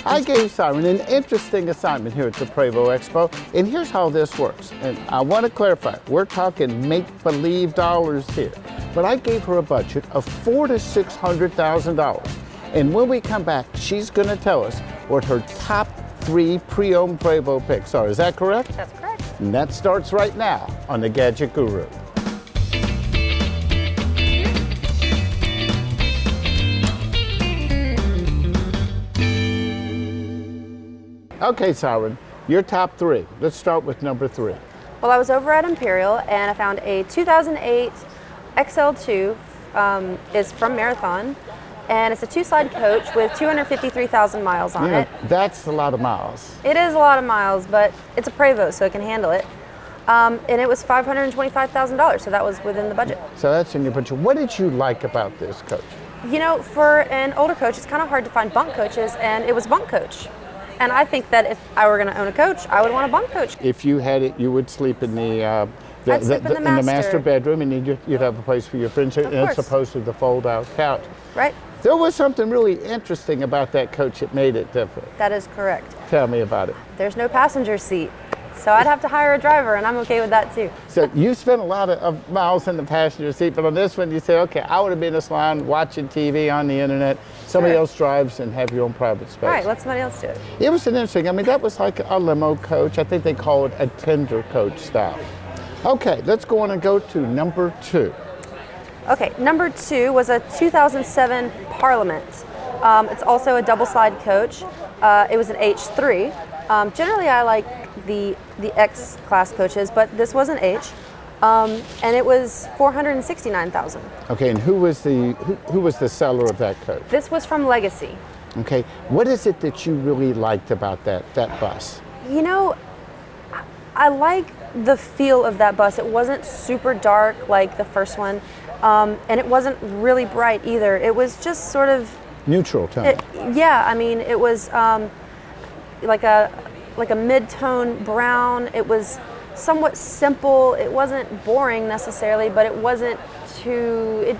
I gave Siren an interesting assignment here at the Prevost Expo, and here's how this works. And I want to clarify, we're talking make-believe dollars here, but I gave her a budget of $400,000 to $600,000. And when we come back, she's going to tell us what her top 3 pre-owned Prevost picks are. Is that correct? That's correct. And that starts right now on the Gadget Guru. Okay, Siren, your top 3. Let's start with number 3. Well, I was over at Imperial and I found a 2008 XL2, is from Marathon, and it's a 2-slide coach with 253,000 miles on it. That's a lot of miles. It is a lot of miles, but it's a Prevost, so it can handle it. And it was $525,000, so that was within the budget. So that's in your budget. What did you like about this coach? You know, for an older coach, it's kind of hard to find bunk coaches, and it was bunk coach. And I think that if I were going to own a coach, I would want a bunk coach. If you had it, you would sleep in the master bedroom, and you'd have a place for your friends, as opposed to the fold-out couch. Right. There was something really interesting about that coach that made it different. That is correct. Tell me about it. There's no passenger seat, so I'd have to hire a driver, and I'm okay with that too. So you spent a lot of miles in the passenger seat, but on this one you say, okay, I would have been in a salon watching TV on the internet. Somebody else drives and have your own private space. Right, let somebody else do it. It was an interesting, I mean, that was like a limo coach. I think they call it a tender coach style. Okay, let's go on and go to number 2. Okay, number 2 was a 2007 Parliament. It's also a double slide coach. It was an H3. Generally, I like the X class coaches, but this was an H, and it was $469,000. Okay, and who was the seller of that coach? This was from Legacy. Okay, what is it that you really liked about that bus? You know, I like the feel of that bus. It wasn't super dark like the first one, and it wasn't really bright either. It was just sort of neutral tone. Yeah, I mean, it was like a mid-tone brown. It was somewhat simple. It wasn't boring necessarily, but it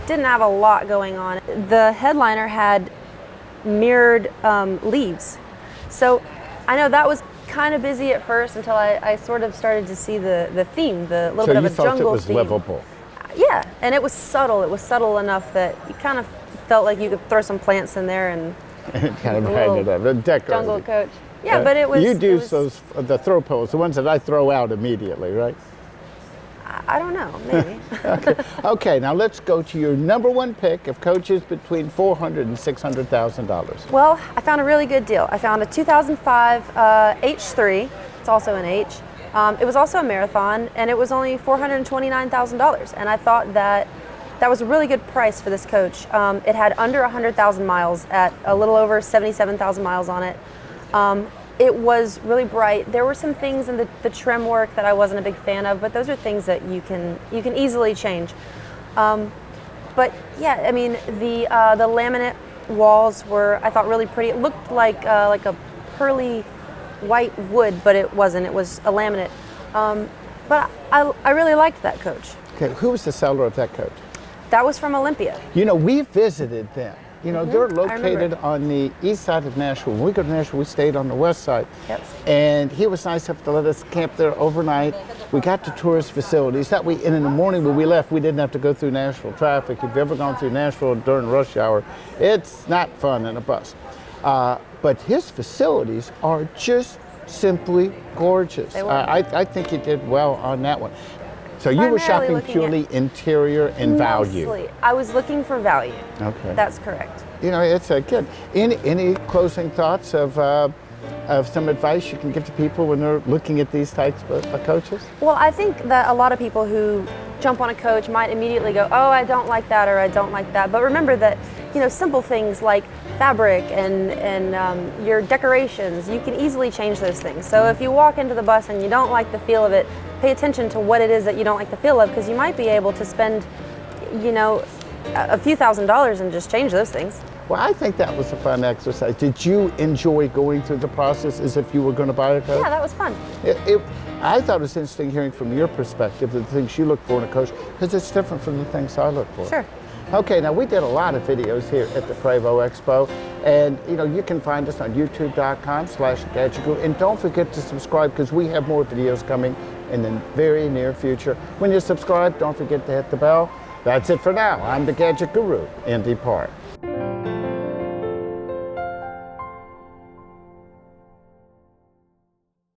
didn't have a lot going on. The headliner had mirrored leaves. So I know that was kind of busy at first until I sort of started to see the theme, the little bit of a jungle theme. So you thought it was livable? Yeah, and it was subtle. It was subtle enough that you kind of felt like you could throw some plants in there and kind of hang it up, decorate. Jungle coach. Yeah, but it was. You do the throw pillows, the ones that I throw out immediately, right? I don't know, maybe. Okay, now let's go to your number 1 pick of coaches between $400,000 and $600,000. Well, I found a really good deal. I found a 2005 H3. It's also an H. It was also a Marathon, and it was only $429,000. And I thought that was a really good price for this coach. It had under 100,000 miles at a little over 77,000 miles on it. It was really bright. There were some things in the trim work that I wasn't a big fan of, but those are things that you can easily change. But yeah, I mean, the laminate walls were, I thought, really pretty. It looked like a pearly white wood, but it wasn't. It was a laminate. But I really liked that coach. Okay, who was the seller of that coach? That was from Olympia. You know, we visited them. You know, they're located on the east side of Nashville. When we go to Nashville, we stayed on the west side. Yep. And he was nice enough to let us camp there overnight. We got to tourist facilities. That way, and in the morning when we left, we didn't have to go through Nashville traffic. If you've ever gone through Nashville during rush hour, it's not fun in a bus. But his facilities are just simply gorgeous. I think he did well on that one. So you were shopping purely interior and value. Mostly. I was looking for value. Okay. That's correct. You know, it's good. Any closing thoughts of some advice you can give to people when they're looking at these types of coaches? Well, I think that a lot of people who jump on a coach might immediately go, oh, I don't like that, or I don't like that. But remember that, you know, simple things like fabric and your decorations, you can easily change those things. So if you walk into the bus and you don't like the feel of it, pay attention to what it is that you don't like the feel of, because you might be able to spend, you know, a few $1,000s and just change those things. Well, I think that was a fun exercise. Did you enjoy going through the process as if you were going to buy a coach? Yeah, that was fun. I thought it was interesting hearing from your perspective the things you look for in a coach, because it's different from the things I look for. Sure. Okay, now we did a lot of videos here at the Prevost Expo, and you can find us on youtube.com/GadgetGuru, and don't forget to subscribe because we have more videos coming in the very near future. When you subscribe, don't forget to hit the bell. That's it for now. I'm the Gadget Guru, Indy Park.